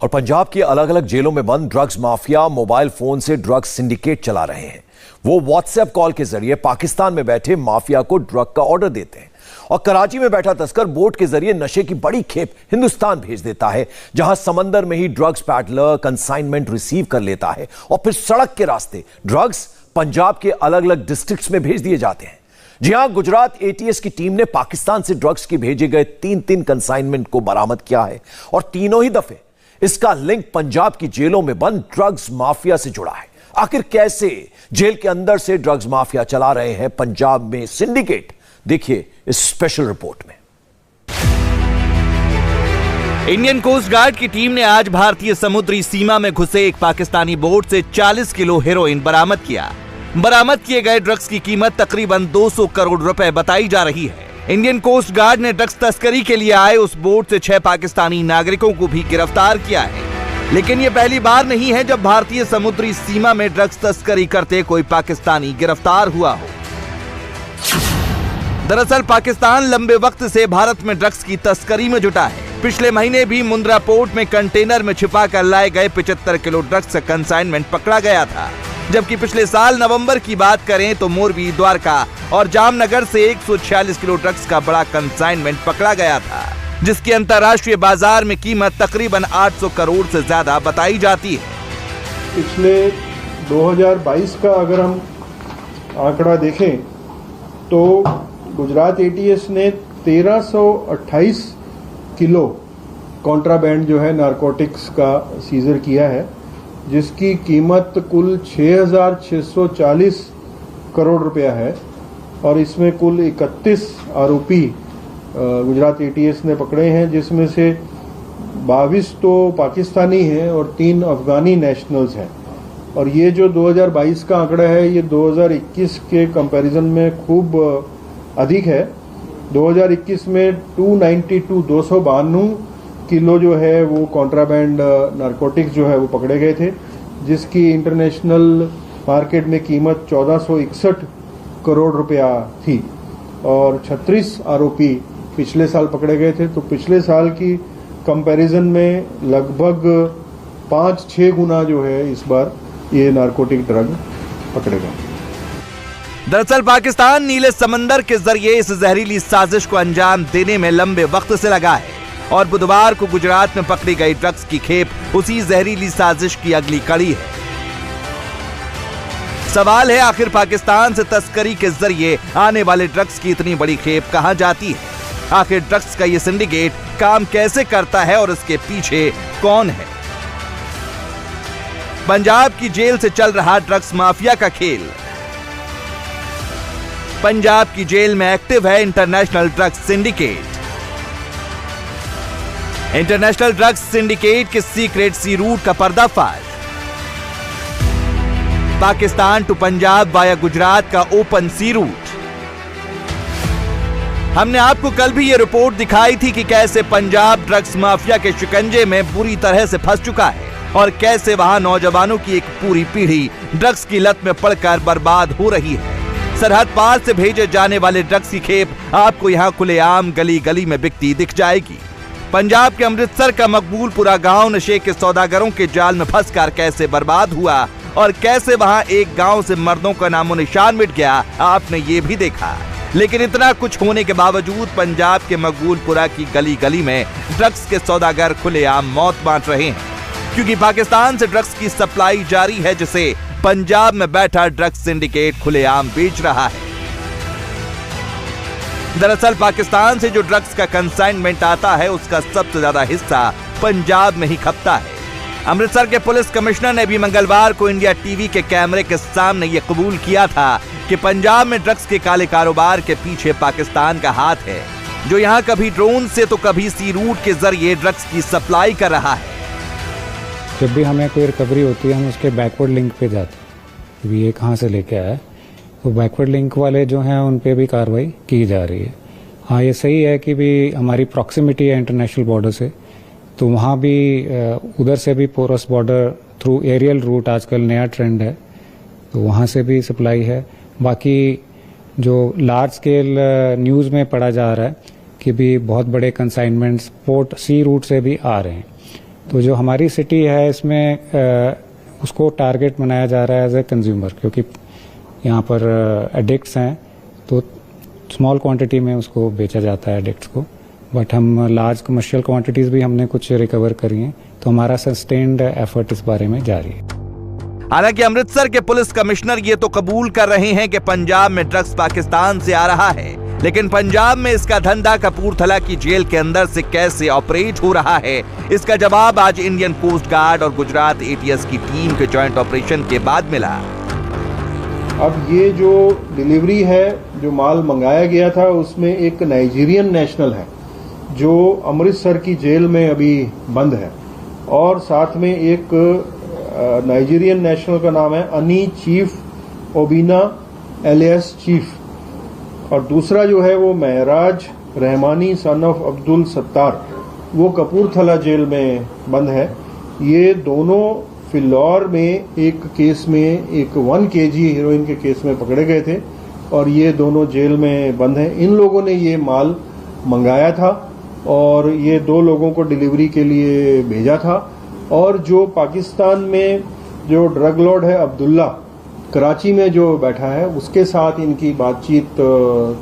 और पंजाब की अलग अलग जेलों में बंद ड्रग्स माफिया मोबाइल फोन से ड्रग्स सिंडिकेट चला रहे हैं। वो व्हाट्सएप कॉल के जरिए पाकिस्तान में बैठे माफिया को ड्रग का ऑर्डर देते हैं और कराची में बैठा तस्कर बोट के जरिए नशे की बड़ी खेप हिंदुस्तान भेज देता है, जहां समंदर में ही ड्रग्स पैडलर कंसाइनमेंट रिसीव कर लेता है और फिर सड़क के रास्ते ड्रग्स पंजाब के अलग अलग डिस्ट्रिक्ट्स में भेज दिए जाते हैं। जी हां, गुजरात एटीएस की टीम ने पाकिस्तान से ड्रग्स की भेजे गए तीन कंसाइनमेंट को बरामद किया है और तीनों ही दफे इसका लिंक पंजाब की जेलों में बंद ड्रग्स माफिया से जुड़ा है। आखिर कैसे जेल के अंदर से ड्रग्स माफिया चला रहे हैं पंजाब में सिंडिकेट, देखिए इस स्पेशल रिपोर्ट में। इंडियन कोस्ट गार्ड की टीम ने आज भारतीय समुद्री सीमा में घुसे एक पाकिस्तानी बोट से 40 किलो हेरोइन बरामद किया। बरामद किए गए ड्रग्स की कीमत तकरीबन 200 करोड़ रुपए बताई जा रही है। इंडियन कोस्ट गार्ड ने ड्रग्स तस्करी के लिए आए उस बोट से 6 पाकिस्तानी नागरिकों को भी गिरफ्तार किया है। लेकिन ये पहली बार नहीं है जब भारतीय समुद्री सीमा में ड्रग्स तस्करी करते कोई पाकिस्तानी गिरफ्तार हुआ हो। दरअसल पाकिस्तान लंबे वक्त से भारत में ड्रग्स की तस्करी में जुटा है। पिछले महीने भी मुंद्रा पोर्ट में कंटेनर में छिपा कर लाए गए 75 किलो ड्रग्स का कंसाइनमेंट पकड़ा गया था, जबकि पिछले साल नवंबर की बात करें तो मोरबी, द्वारका और जामनगर से 146 किलो ड्रग्स का बड़ा कंसाइनमेंट पकड़ा गया था, जिसकी अंतर्राष्ट्रीय बाजार में कीमत तकरीबन 800 करोड़ से ज्यादा बताई जाती है। पिछले 2022 का अगर हम आंकड़ा देखें तो गुजरात एटीएस ने 1328 किलो कॉन्ट्राबैंड जो है नारकोटिक्स का सीजर किया है, जिसकी कीमत कुल 6,640 करोड़ रुपया है और इसमें कुल 31 आरोपी गुजरात एटीएस ने पकड़े हैं, जिसमें से 22 तो पाकिस्तानी हैं और 3 अफगानी नेशनल्स हैं। और ये जो 2022 का आंकड़ा है ये 2021 के कंपैरिजन में खूब अधिक है। 2021 में 292 किलो जो है वो कॉन्ट्राबैंड नारकोटिक्स जो है वो पकड़े गए थे, जिसकी इंटरनेशनल मार्केट में कीमत 1461 करोड़ रुपया थी और 36 आरोपी पिछले साल पकड़े गए थे। तो पिछले साल की कंपैरिजन में लगभग 5-6 गुना जो है इस बार ये नारकोटिक ड्रग पकड़े गए। दरअसल पाकिस्तान नीले समंदर के जरिए इस जहरीली साजिश को अंजाम देने में लंबे वक्त से लगा है और बुधवार को गुजरात में पकड़ी गई ड्रग्स की खेप उसी जहरीली साजिश की अगली कड़ी है। सवाल है, आखिर पाकिस्तान से तस्करी के जरिए आने वाले ड्रग्स की इतनी बड़ी खेप कहां जाती है? आखिर ड्रग्स का ये सिंडिकेट काम कैसे करता है और इसके पीछे कौन है? पंजाब की जेल से चल रहा ड्रग्स माफिया का खेल। पंजाब की जेल में एक्टिव है international drugs syndicate. International drugs syndicate के सीक्रेट सी रूट का पर्दाफाश। पाकिस्तान टू पंजाब वाया गुजरात का ओपन सी रूट। हमने आपको कल भी यह रिपोर्ट दिखाई थी कि कैसे पंजाब ड्रग्स माफिया के शिकंजे में बुरी तरह से फंस चुका है और कैसे वहां नौजवानों की एक पूरी पीढ़ी ड्रग्स की लत में पड़कर बर्बाद हो रही है। सरहद पार से भेजे जाने वाले ड्रग्स की खेप आपको यहां खुलेआम गली गली में बिकती दिख जाएगी। पंजाब के अमृतसर का मकबूलपुरा गांव नशे के सौदागरों के जाल में फंसकर कैसे बर्बाद हुआ और कैसे वहां एक गांव से मर्दों का नामो निशान मिट गया, आपने ये भी देखा। लेकिन इतना कुछ होने के बावजूद पंजाब के मकबूलपुरा की गली गली में ड्रग्स के सौदागर खुलेआम मौत बांट रहे हैं, क्योंकि पाकिस्तान से ड्रग्स की सप्लाई जारी है, जिसे पंजाब में बैठा ड्रग्स सिंडिकेट खुलेआम बेच रहा है। दरअसल पाकिस्तान से जो ड्रग्स का कंसाइनमेंट आता है उसका सबसे ज्यादा हिस्सा पंजाब में ही खपता है। अमृतसर के पुलिस कमिश्नर ने भी मंगलवार को इंडिया टीवी के कैमरे के सामने यह कबूल किया था कि पंजाब में ड्रग्स के काले कारोबार के पीछे पाकिस्तान का हाथ है, जो यहां कभी ड्रोन से तो कभी सी रूट के जरिए ड्रग्स की सप्लाई कर रहा है। जब भी हमें कोई रिकवरी होती है हम उसके बैकवर्ड लिंक पे जाते हैं कि ये कहाँ से लेके आया, तो बैकवर्ड लिंक वाले जो हैं उन पे भी कार्रवाई की जा रही है। हाँ, ये सही है कि भी हमारी प्रॉक्सिमिटी है इंटरनेशनल बॉर्डर से, तो वहाँ भी उधर से भी porous border through aerial route आजकल नया ट्रेंड है, तो वहाँ से भी सप्लाई है। बाकी जो लार्ज स्केल न्यूज़ में पढ़ा जा रहा है कि भी बहुत बड़े कंसाइनमेंट्स पोर्ट सी रूट से भी आ रहे हैं, तो जो हमारी सिटी है इसमें उसको टारगेट बनाया जा रहा है एज ए कंज्यूमर, क्योंकि यहाँ पर एडिक्ट्स हैं तो स्मॉल क्वांटिटी में उसको बेचा जाता है एडिक्ट्स को, बट हम लार्ज कमर्शियल क्वांटिटीज भी हमने कुछ रिकवर करी हैं, तो हमारा सस्टेन्ड एफर्ट इस बारे में जारी है। हालांकि अमृतसर के पुलिस कमिश्नर ये तो कबूल कर रहे हैं कि पंजाब में ड्रग्स पाकिस्तान से आ रहा है, लेकिन पंजाब में इसका धंधा कपूरथला की जेल के अंदर से कैसे ऑपरेट हो रहा है, इसका जवाब आज इंडियन कोस्ट गार्ड और गुजरात एटीएस की टीम के जॉइंट ऑपरेशन के बाद मिला। अब ये जो डिलीवरी है, जो माल मंगाया गया था, उसमें एक नाइजीरियन नेशनल है जो अमृतसर की जेल में अभी बंद है, और साथ में एक नाइजीरियन नेशनल का नाम है अनी चीफ ओबिना एलियस चीफ, और दूसरा जो है वो महराज रहमानी सन ऑफ अब्दुल सत्तार, वो कपूरथला जेल में बंद है। ये दोनों फिलौर में एक केस में एक 1 kg हीरोइन के केस में पकड़े गए थे, और ये दोनों जेल में बंद हैं। इन लोगों ने ये माल मंगाया था और ये 2 लोगों को डिलीवरी के लिए भेजा था, और जो पाकिस्तान में जो ड्रग लॉर्ड है अब्दुल्ला, कराची में जो बैठा है, उसके साथ इनकी बातचीत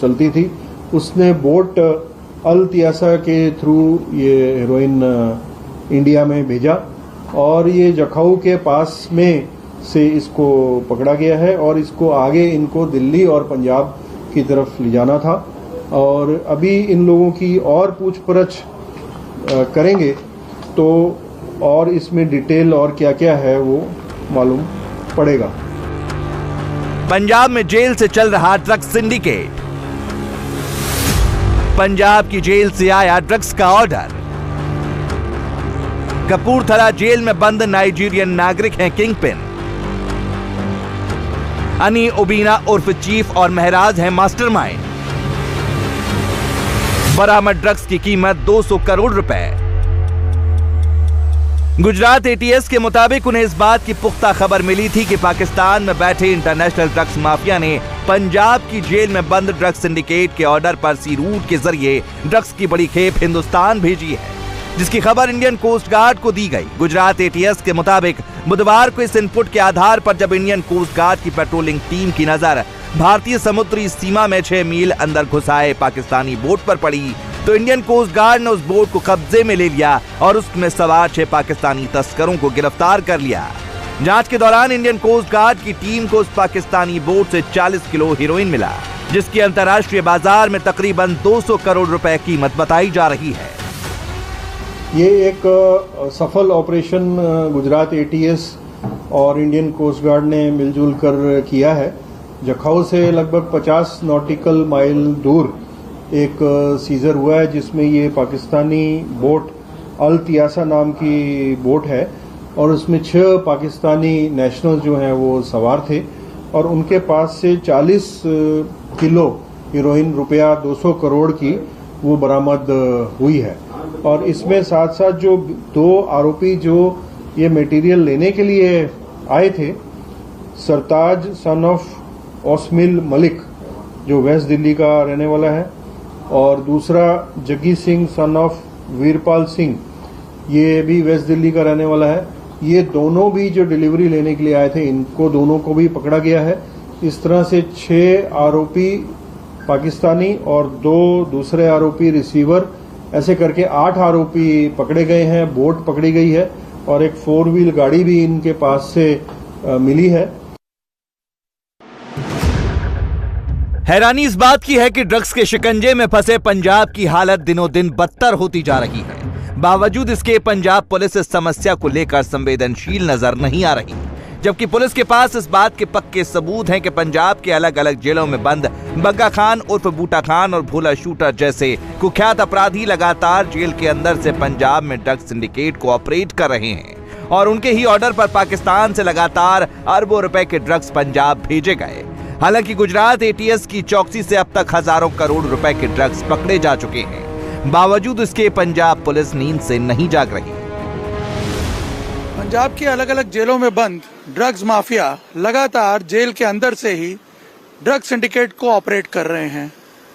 चलती थी। उसने बोट अल तियासा के थ्रू ये हेरोइन इंडिया में भेजा, और ये जखाऊ के पास में से इसको पकड़ा गया है, और इसको आगे इनको दिल्ली और पंजाब की तरफ ले जाना था, और अभी इन लोगों की और पूछपरछ करेंगे तो और इसमें डिटेल और क्या क्या है वो मालूम पड़ेगा। पंजाब में जेल से चल रहा ड्रग्स सिंडिकेट। पंजाब की जेल से आया ड्रग्स का ऑर्डर। कपूरथला जेल में बंद नाइजीरियन नागरिक हैं किंगपिन। अनी ओबिना उर्फ चीफ और महराज हैं मास्टरमाइंड। बरामद ड्रग्स की कीमत 200 करोड़ रुपए। गुजरात एटीएस के मुताबिक उन्हें इस बात की पुख्ता खबर मिली थी कि पाकिस्तान में बैठे इंटरनेशनल ड्रग्स माफिया ने पंजाब की जेल में बंद ड्रग्स सिंडिकेट के ऑर्डर पर सी रूट के जरिए ड्रग्स की बड़ी खेप हिंदुस्तान भेजी है, जिसकी खबर इंडियन कोस्ट गार्ड को दी गई। गुजरात एटीएस के मुताबिक बुधवार को इस इनपुट के आधार पर जब इंडियन कोस्ट गार्ड की पेट्रोलिंग टीम की नजर भारतीय समुद्री सीमा में 6 मील अंदर घुसाए पाकिस्तानी बोट पर पड़ी, तो इंडियन कोस्ट गार्ड ने उस बोट को कब्जे में ले लिया और उसमें सवार 6 पाकिस्तानी तस्करों को गिरफ्तार कर लिया। जांच के दौरान इंडियन कोस्ट गार्ड की टीम को उस पाकिस्तानी बोट से 40 किलो हीरोइन मिला, जिसकी अंतर्राष्ट्रीय बाजार में तकरीबन 200 करोड़ रुपए कीमत बताई जा रही है। ये एक सफल ऑपरेशन गुजरात एटीएस और इंडियन कोस्ट गार्ड ने मिलजुल कर किया है। जखाऊ से लगभग 50 नॉटिकल माइल दूर एक सीजर हुआ है, जिसमें ये पाकिस्तानी बोट अल तियासा नाम की बोट है, और उसमें 6 पाकिस्तानी नेशनल जो हैं वो सवार थे, और उनके पास से 40 किलो हीरोइन रुपया 200 करोड़ की वो बरामद हुई है। और इसमें साथ साथ जो 2 आरोपी जो ये मटेरियल लेने के लिए आए थे, सरताज सन ऑफ ओस्मिल मलिक जो वेस्ट दिल्ली का रहने वाला है, और दूसरा जग्गी सिंह सन ऑफ वीरपाल सिंह, ये भी वेस्ट दिल्ली का रहने वाला है। ये दोनों भी जो डिलीवरी लेने के लिए आए थे, इनको दोनों को भी पकड़ा गया है। इस तरह से 6 आरोपी पाकिस्तानी और 2 दूसरे आरोपी रिसीवर, ऐसे करके 8 आरोपी पकड़े गए हैं। बोट पकड़ी गई है और एक 4 व्हील गाड़ी भी इनके पास से मिली है। हैरानी इस बात की है कि ड्रग्स के शिकंजे में फंसे पंजाब की हालत दिनों दिन बदतर होती जा रही है। बावजूद इसके पंजाब पुलिस इस समस्या को लेकर संवेदनशील नजर नहीं आ रही, जबकि पुलिस के पास इस बात के पक्के सबूत हैं कि पंजाब के अलग अलग जेलों में बंद बग्गा खान उर्फ बूटा खान और भोला शूटर जैसे कुख्यात अपराधी लगातार जेल के अंदर से पंजाब में ड्रग्स सिंडिकेट को ऑपरेट कर रहे हैं, और उनके ही ऑर्डर पर पाकिस्तान से लगातार अरबों रुपए के ड्रग्स पंजाब भेजे गए। हालांकि गुजरात एटीएस की चौकसी से अब तक हजारों करोड़ रुपए के ड्रग्स पकड़े जा चुके हैं, बावजूद इसके पंजाब पुलिस नींद से नहीं जाग रही। पंजाब की अलग अलग जेलों में बंद ड्रग्स माफिया लगातार जेल के अंदर से ही ड्रग्स सिंडिकेट को ऑपरेट कर रहे हैं।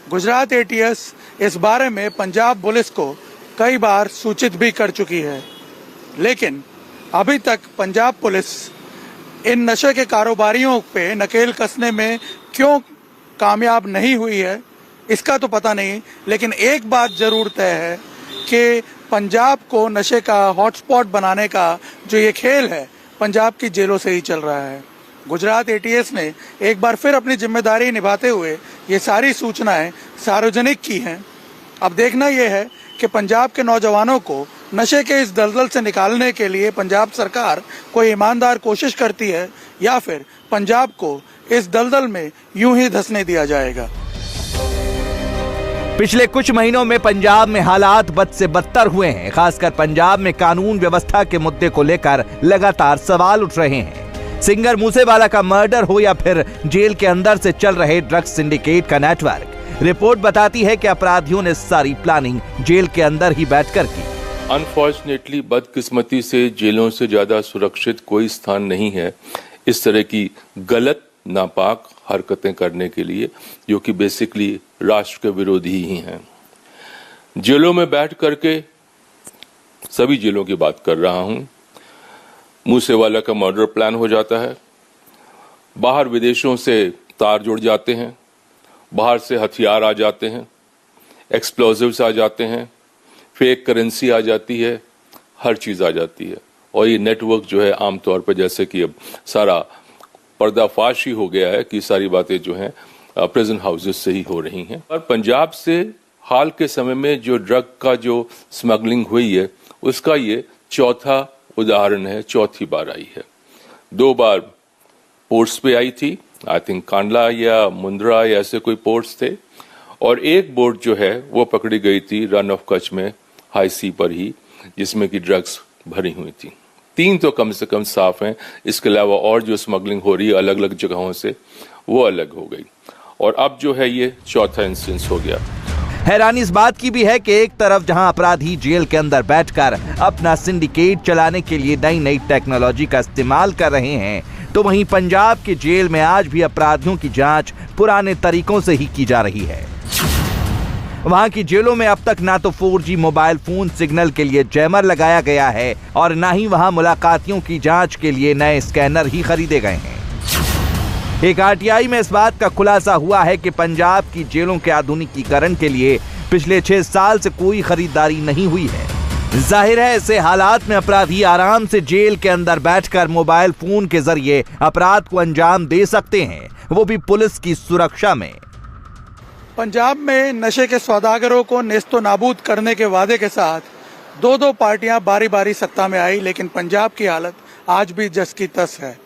गुजरात एटीएस इस बारे में पंजाब पुलिस को कई बार सूचित भी कर चुकी है। लेकिन अभी तक पंजाब पुलिस इन नशे के कारोबारियों पे नकेल कसने में क्यों कामयाब नहीं हुई है इसका तो पता नहीं, लेकिन एक बात जरूर तय है कि पंजाब को नशे का हॉटस्पॉट बनाने का जो ये खेल है पंजाब की जेलों से ही चल रहा है। गुजरात एटीएस ने एक बार फिर अपनी जिम्मेदारी निभाते हुए ये सारी सूचनाएं सार्वजनिक की हैं। अब देखना यह है कि पंजाब के नौजवानों को नशे के इस दलदल से निकालने के लिए पंजाब सरकार कोई ईमानदार कोशिश करती है या फिर पंजाब को इस दलदल में यूं ही धंसने दिया जाएगा। पिछले कुछ महीनों में पंजाब में हालात बद से बदतर हुए हैं। खासकर पंजाब में कानून व्यवस्था के मुद्दे को लेकर लगातार सवाल उठ रहे हैं। सिंगर मूसेवाला का मर्डर हो या फिर जेल के अंदर से चल रहे ड्रग्स सिंडिकेट का नेटवर्क, रिपोर्ट बताती है कि अपराधियों ने सारी प्लानिंग जेल के अंदर ही बैठकर की। अनफॉर्चुनेटली बदकिस्मती से जेलों से ज्यादा सुरक्षित कोई स्थान नहीं है इस तरह की गलत नापाक हरकतें करने के लिए, जो कि बेसिकली राष्ट्र के विरोधी ही हैं। जेलों में बैठ करके, सभी जेलों की बात कर रहा हूं, मूसेवाला का मर्डर प्लान हो जाता है, बाहर विदेशों से तार जुड़ जाते हैं, बाहर से हथियार आ जाते हैं, एक्सप्लोजिव्स आ जाते हैं, फेक करेंसी आ जाती है, हर चीज आ जाती है। और ये नेटवर्क जो है आमतौर पर, जैसे कि अब सारा पर्दाफाश ही हो गया है कि सारी बातें जो हैं प्रिजन हाउसेस से ही हो रही हैं। और पंजाब से हाल के समय में जो ड्रग का जो स्मगलिंग हुई है उसका ये चौथा उदाहरण है, चौथी बार आई है। 2 बार पोर्ट्स पे आई थी, आई थिंक कांडला या मुंद्रा या ऐसे कोई पोर्ट्स थे, और एक बोट जो है वो पकड़ी गई थी रन ऑफ कच्छ में हाई सी पर ही, जिसमें कि ड्रग्स भरी हुई थी। 3 तो कम से कम साफ हैं, इसके अलावा और जो स्मगलिंग हो रही है अलग अलग जगहों से वो अलग हो गई, और अब जो है ये चौथा इंसिडेंस हो गया। हैरानी इस बात की भी है कि एक तरफ जहां अपराधी जेल के अंदर बैठकर अपना सिंडिकेट चलाने के लिए नई नई टेक्नोलॉजी का इस्तेमाल कर रहे हैं, तो वहीं पंजाब के जेल में आज भी अपराधियों की जांच पुराने तरीकों से ही की जा रही है। वहां की जेलों में अब तक ना तो 4G मोबाइल फोन सिग्नल के लिए जैमर लगाया गया है और ना ही वहां मुलाकातियों की जांच के लिए नए स्कैनर ही खरीदे गए हैं। एक RTI में इस बात का खुलासा हुआ है कि पंजाब की जेलों के आधुनिकीकरण के लिए पिछले 6 साल से कोई खरीदारी नहीं हुई है। जाहिर है ऐसे हालात में अपराधी आराम से जेल के अंदर बैठकर मोबाइल फोन के जरिए अपराध को अंजाम दे सकते हैं, वो भी पुलिस की सुरक्षा में। पंजाब में नशे के सौदागरों को नेस्तो नाबूद करने के वादे के साथ 2 पार्टियां बारी बारी सत्ता में आई, लेकिन पंजाब की हालत आज भी जस की तस है।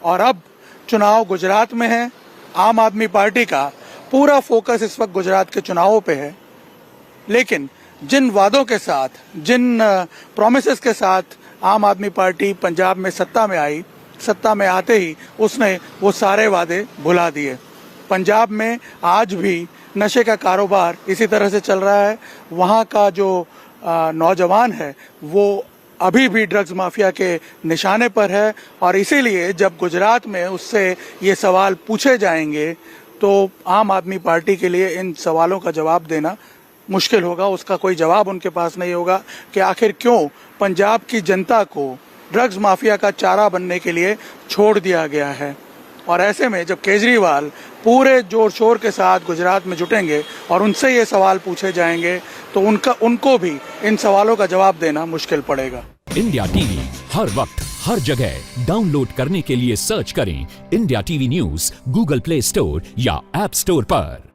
और अब चुनाव गुजरात में है। आम आदमी पार्टी का पूरा फोकस इस वक्त गुजरात के चुनावों पे है, लेकिन जिन वादों के साथ, जिन प्रॉमिसेस के साथ आम आदमी पार्टी पंजाब में सत्ता में आई, सत्ता में आते ही उसने वो सारे वादे भुला दिए। पंजाब में आज भी नशे का कारोबार इसी तरह से चल रहा है। वहाँ का जो नौजवान है वो अभी भी ड्रग्स माफिया के निशाने पर है, और इसीलिए जब गुजरात में उससे ये सवाल पूछे जाएंगे तो आम आदमी पार्टी के लिए इन सवालों का जवाब देना मुश्किल होगा। उसका कोई जवाब उनके पास नहीं होगा कि आखिर क्यों पंजाब की जनता को ड्रग्स माफिया का चारा बनने के लिए छोड़ दिया गया है। और ऐसे में जब केजरीवाल पूरे जोर शोर के साथ गुजरात में जुटेंगे और उनसे ये सवाल पूछे जाएंगे तो उनको भी इन सवालों का जवाब देना मुश्किल पड़ेगा। इंडिया टीवी हर वक्त हर जगह डाउनलोड करने के लिए सर्च करें India TV news Google play store या ऐप स्टोर पर।